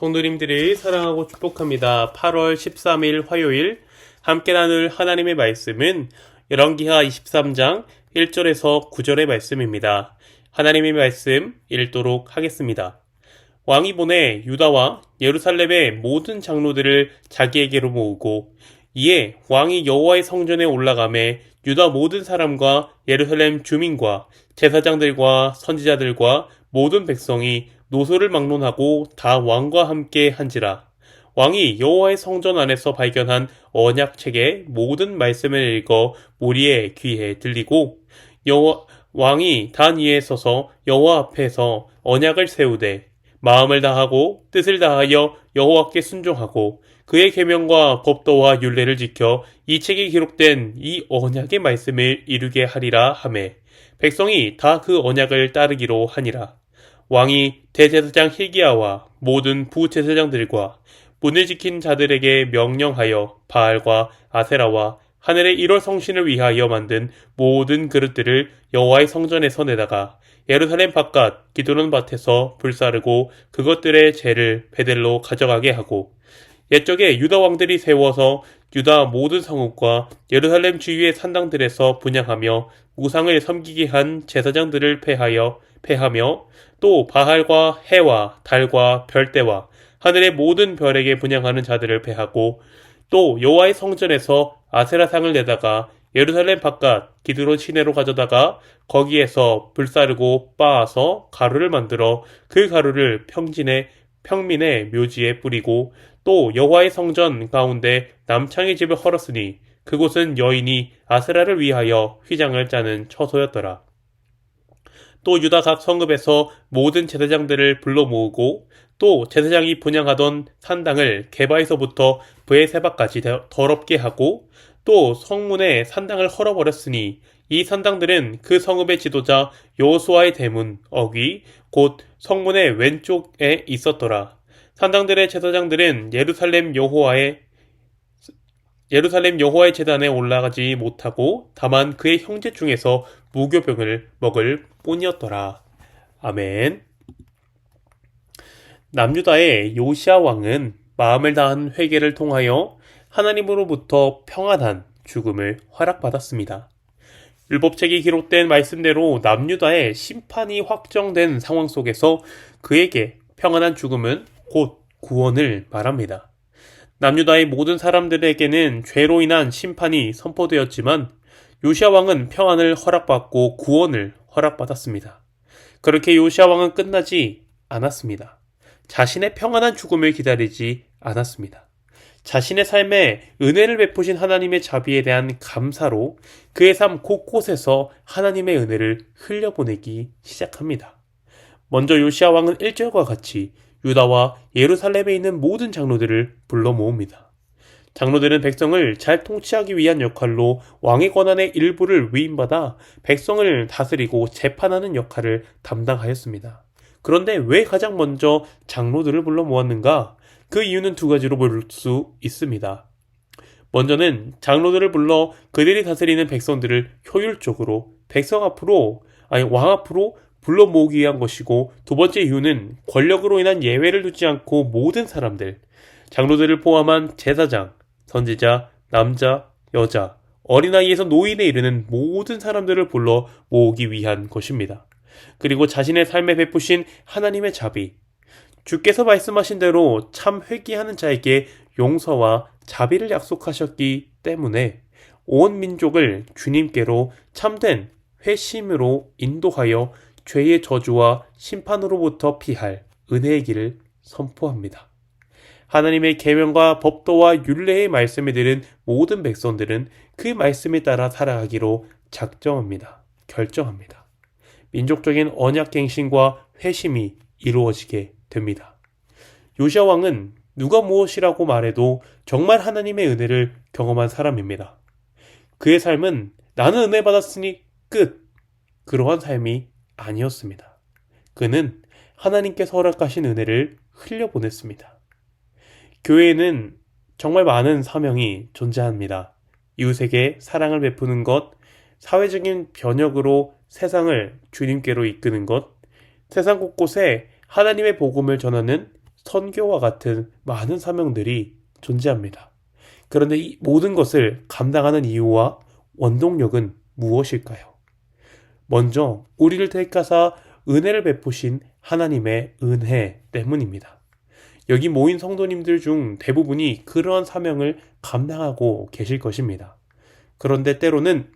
성도님들을 사랑하고 축복합니다. 8월 13일 화요일 함께 나눌 하나님의 말씀은 열왕기하 23장 1절에서 9절의 말씀입니다. 하나님의 말씀 읽도록 하겠습니다. 왕이 보내 유다와 예루살렘의 모든 장로들을 자기에게로 모으고 이에 왕이 여호와의 성전에 올라가매 유다 모든 사람과 예루살렘 주민과 제사장들과 선지자들과 모든 백성이 노소를 막론하고 다 왕과 함께 한지라. 왕이 여호와의 성전 안에서 발견한 언약책의 모든 말씀을 읽어 무리의 귀에 들리고 왕이 단 위에 서서 여호와 앞에서 언약을 세우되 마음을 다하고 뜻을 다하여 여호와께 순종하고 그의 계명과 법도와 율례를 지켜 이 책에 기록된 이 언약의 말씀을 이루게 하리라 하매 백성이 다 그 언약을 따르기로 하니라. 왕이 대제사장 hil기야와 모든 부제사장들과 문을 지킨 자들에게 명령하여 바알과 아세라와 하늘의 1월 성신을 위하여 만든 모든 그릇들을 여호와의 성전에서 내다가 예루살렘 바깥 기드론 밭에서 불사르고 그것들의 재를 베델로 가져가게 하고 옛적에 유다 왕들이 세워서 유다 모든 성읍과 예루살렘 주위의 산당들에서 분향하며 우상을 섬기게 한 제사장들을 패하며 또 바알과 해와 달과 별대와 하늘의 모든 별에게 분향하는 자들을 패하고 또 여호와의 성전에서 아세라상을 내다가 예루살렘 바깥 기드론 시내로 가져다가 거기에서 불사르고 빻아서 가루를 만들어 그 가루를 평민의 묘지에 뿌리고 또 여호와의 성전 가운데 남창의 집을 헐었으니 그곳은 여인이 아세라를 위하여 휘장을 짜는 처소였더라. 또 유다 각 성읍에서 모든 제사장들을 불러 모으고 또 제사장이 분향하던 산당을 게바에서부터 브에세바까지 더럽게 하고 또 성문의 산당을 헐어버렸으니 이 산당들은 그 성읍의 지도자 여호수아의 대문 어귀 곧 성문의 왼쪽에 있었더라. 산당들의 제사장들은 예루살렘 여호와의 제단에 올라가지 못하고 다만 그의 형제 중에서 무교병을 먹을 뿐이었더라. 아멘. 남유다의 요시야 왕은 마음을 다한 회개를 통하여 하나님으로부터 평안한 죽음을 허락받았습니다. 율법책에 기록된 말씀대로 남유다의 심판이 확정된 상황 속에서 그에게 평안한 죽음은 곧 구원을 말합니다. 남유다의 모든 사람들에게는 죄로 인한 심판이 선포되었지만 요시야 왕은 평안을 허락받고 구원을 허락받았습니다. 그렇게 요시야 왕은 끝나지 않았습니다. 자신의 평안한 죽음을 기다리지 않았습니다. 자신의 삶에 은혜를 베푸신 하나님의 자비에 대한 감사로 그의 삶 곳곳에서 하나님의 은혜를 흘려보내기 시작합니다. 먼저 요시야 왕은 1절과 같이 유다와 예루살렘에 있는 모든 장로들을 불러 모읍니다. 장로들은 백성을 잘 통치하기 위한 역할로 왕의 권한의 일부를 위임받아 백성을 다스리고 재판하는 역할을 담당하였습니다. 그런데 왜 가장 먼저 장로들을 불러 모았는가? 그 이유는 두 가지로 볼 수 있습니다. 먼저는 장로들을 불러 그들이 다스리는 백성들을 효율적으로 왕 앞으로 불러 모으기 위한 것이고, 두 번째 이유는 권력으로 인한 예외를 두지 않고 모든 사람들, 장로들을 포함한 제사장, 선지자, 남자, 여자, 어린아이에서 노인에 이르는 모든 사람들을 불러 모으기 위한 것입니다. 그리고 자신의 삶에 베푸신 하나님의 자비, 주께서 말씀하신 대로 참 회개하는 자에게 용서와 자비를 약속하셨기 때문에 온 민족을 주님께로 참된 회심으로 인도하여 죄의 저주와 심판으로부터 피할 은혜의 길을 선포합니다. 하나님의 계명과 법도와 율례의 말씀에 들은 모든 백성들은 그 말씀에 따라 살아가기로 결정합니다. 민족적인 언약갱신과 회심이 이루어지게 됩니다. 요시야 왕은 누가 무엇이라고 말해도 정말 하나님의 은혜를 경험한 사람입니다. 그의 삶은 나는 은혜 받았으니 끝! 그러한 삶이 아니었습니다. 그는 하나님께서 허락하신 은혜를 흘려보냈습니다. 교회에는 정말 많은 사명이 존재합니다. 이웃에게 사랑을 베푸는 것, 사회적인 변혁으로 세상을 주님께로 이끄는 것, 세상 곳곳에 하나님의 복음을 전하는 선교와 같은 많은 사명들이 존재합니다. 그런데 이 모든 것을 감당하는 이유와 원동력은 무엇일까요? 먼저 우리를 택하사 은혜를 베푸신 하나님의 은혜 때문입니다. 여기 모인 성도님들 중 대부분이 그러한 사명을 감당하고 계실 것입니다. 그런데 때로는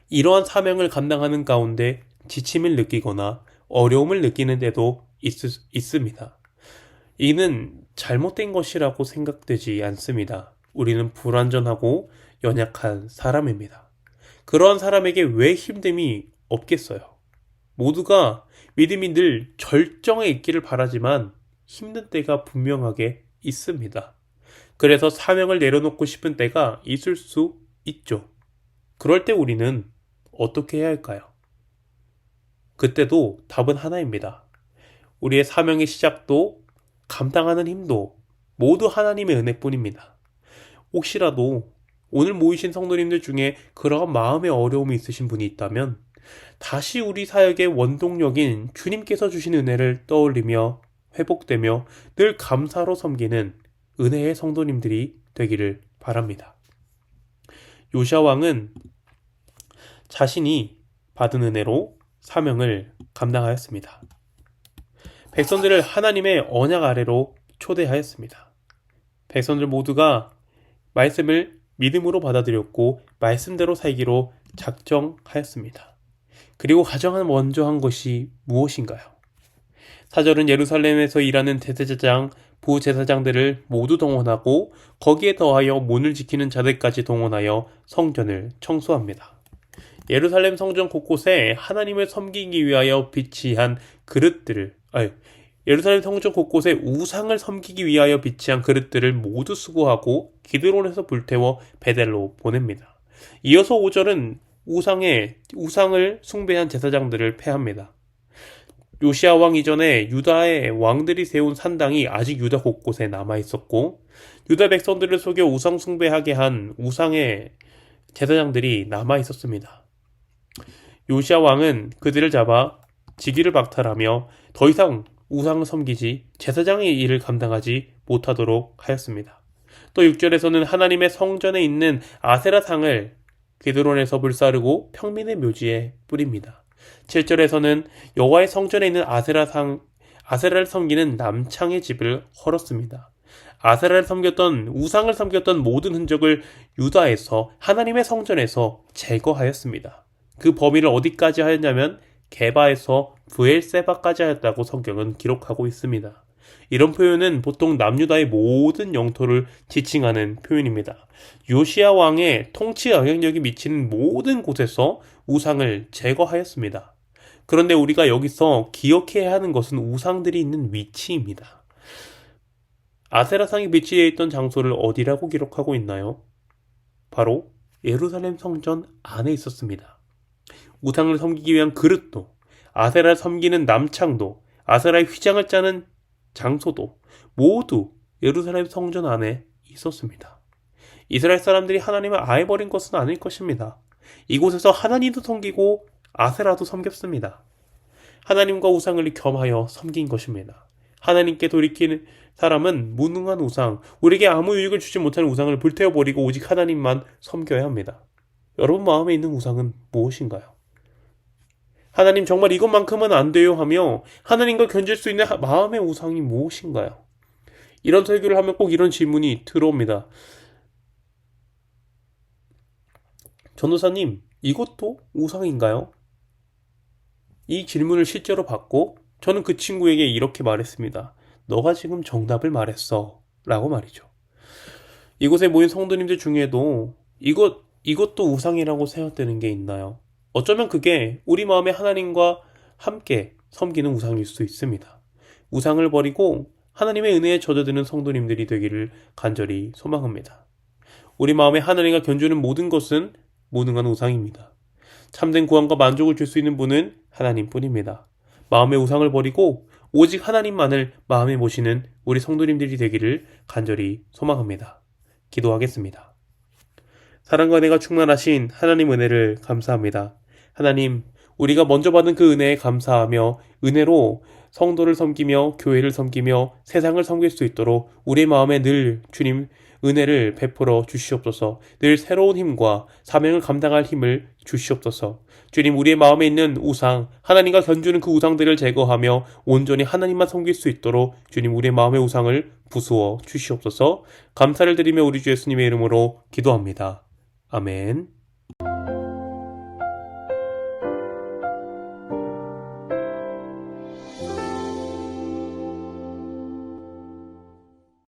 이러한 사명을 감당하는 가운데 지침을 느끼거나 어려움을 느끼는 데도 있습니다. 이는 잘못된 것이라고 생각되지 않습니다. 우리는 불완전하고 연약한 사람입니다. 그러한 사람에게 왜 힘듦이 없겠어요? 모두가 믿음이 늘 절정에 있기를 바라지만 힘든 때가 분명하게 있습니다. 그래서 사명을 내려놓고 싶은 때가 있을 수 있죠. 그럴 때 우리는 어떻게 해야 할까요? 그때도 답은 하나입니다. 우리의 사명의 시작도 감당하는 힘도 모두 하나님의 은혜뿐입니다. 혹시라도 오늘 모이신 성도님들 중에 그러한 마음의 어려움이 있으신 분이 있다면 다시 우리 사역의 원동력인 주님께서 주신 은혜를 떠올리며 회복되며 늘 감사로 섬기는 은혜의 성도님들이 되기를 바랍니다. 요시야 왕은 자신이 받은 은혜로 사명을 감당하였습니다. 백성들을 하나님의 언약 아래로 초대하였습니다. 백성들 모두가 말씀을 믿음으로 받아들였고 말씀대로 살기로 작정하였습니다. 그리고 가장 먼저 한 것이 무엇인가요? 사절은 예루살렘에서 일하는 대제사장, 부제사장들을 모두 동원하고 거기에 더하여 문을 지키는 자들까지 동원하여 성전을 청소합니다. 예루살렘 성전 곳곳에 하나님을 섬기기 위하여 비치한 예루살렘 성전 곳곳에 우상을 섬기기 위하여 비치한 그릇들을 모두 수거하고 기드론에서 불태워 베델로 보냅니다. 이어서 5절은 우상을 숭배한 제사장들을 패합니다. 요시야 왕 이전에 유다의 왕들이 세운 산당이 아직 유다 곳곳에 남아 있었고 유다 백성들을 속여 우상 숭배하게 한 우상의 제사장들이 남아 있었습니다. 요시야 왕은 그들을 잡아 직위를 박탈하며 더 이상 우상을 섬기지 제사장의 일을 감당하지 못하도록 하였습니다. 또 6절에서는 하나님의 성전에 있는 아세라상을 기드론에서 불사르고 평민의 묘지에 뿌립니다. 7절에서는 여호와의 성전에 있는 아세라를 섬기는 남창의 집을 헐었습니다. 우상을 섬겼던 모든 흔적을 유다에서 하나님의 성전에서 제거하였습니다. 그 범위를 어디까지 하였냐면 게바에서 브엘세바까지 하였다고 성경은 기록하고 있습니다. 이런 표현은 보통 남유다의 모든 영토를 지칭하는 표현입니다. 요시야 왕의 통치 영향력이 미치는 모든 곳에서 우상을 제거하였습니다. 그런데 우리가 여기서 기억해야 하는 것은 우상들이 있는 위치입니다. 아세라상이 비치되어 있던 장소를 어디라고 기록하고 있나요? 바로 예루살렘 성전 안에 있었습니다. 우상을 섬기기 위한 그릇도, 아세라를 섬기는 남창도, 아세라의 휘장을 짜는 장소도 모두 예루살렘 성전 안에 있었습니다. 이스라엘 사람들이 하나님을 아예 버린 것은 아닐 것입니다. 이곳에서 하나님도 섬기고 아세라도 섬겼습니다. 하나님과 우상을 겸하여 섬긴 것입니다. 하나님께 돌이키는 사람은 무능한 우상, 우리에게 아무 유익을 주지 못하는 우상을 불태워버리고 오직 하나님만 섬겨야 합니다. 여러분 마음에 있는 우상은 무엇인가요? 하나님 정말 이것만큼은 안 돼요 하며 하나님과 견질 수 있는 마음의 우상이 무엇인가요? 이런 설교를 하면 꼭 이런 질문이 들어옵니다. 전도사님, 이것도 우상인가요? 이 질문을 실제로 받고 저는 그 친구에게 이렇게 말했습니다. 너가 지금 정답을 말했어 라고 말이죠. 이곳에 모인 성도님들 중에도 이것도 우상이라고 생각되는 게 있나요? 어쩌면 그게 우리 마음에 하나님과 함께 섬기는 우상일 수 있습니다. 우상을 버리고 하나님의 은혜에 젖어드는 성도님들이 되기를 간절히 소망합니다. 우리 마음에 하나님과 견주는 모든 것은 무능한 우상입니다. 참된 구원과 만족을 줄 수 있는 분은 하나님뿐입니다. 마음의 우상을 버리고 오직 하나님만을 마음에 모시는 우리 성도님들이 되기를 간절히 소망합니다. 기도하겠습니다. 사랑과 은혜가 충만하신 하나님 은혜를 감사합니다. 하나님, 우리가 먼저 받은 그 은혜에 감사하며 은혜로 성도를 섬기며 교회를 섬기며 세상을 섬길 수 있도록 우리 마음에 늘 주님 은혜를 베풀어 주시옵소서. 늘 새로운 힘과 사명을 감당할 힘을 주시옵소서. 주님, 우리의 마음에 있는 우상, 하나님과 견주는 그 우상들을 제거하며 온전히 하나님만 섬길 수 있도록 주님, 우리의 마음의 우상을 부수어 주시옵소서. 감사를 드리며 우리 주 예수님의 이름으로 기도합니다. 아멘.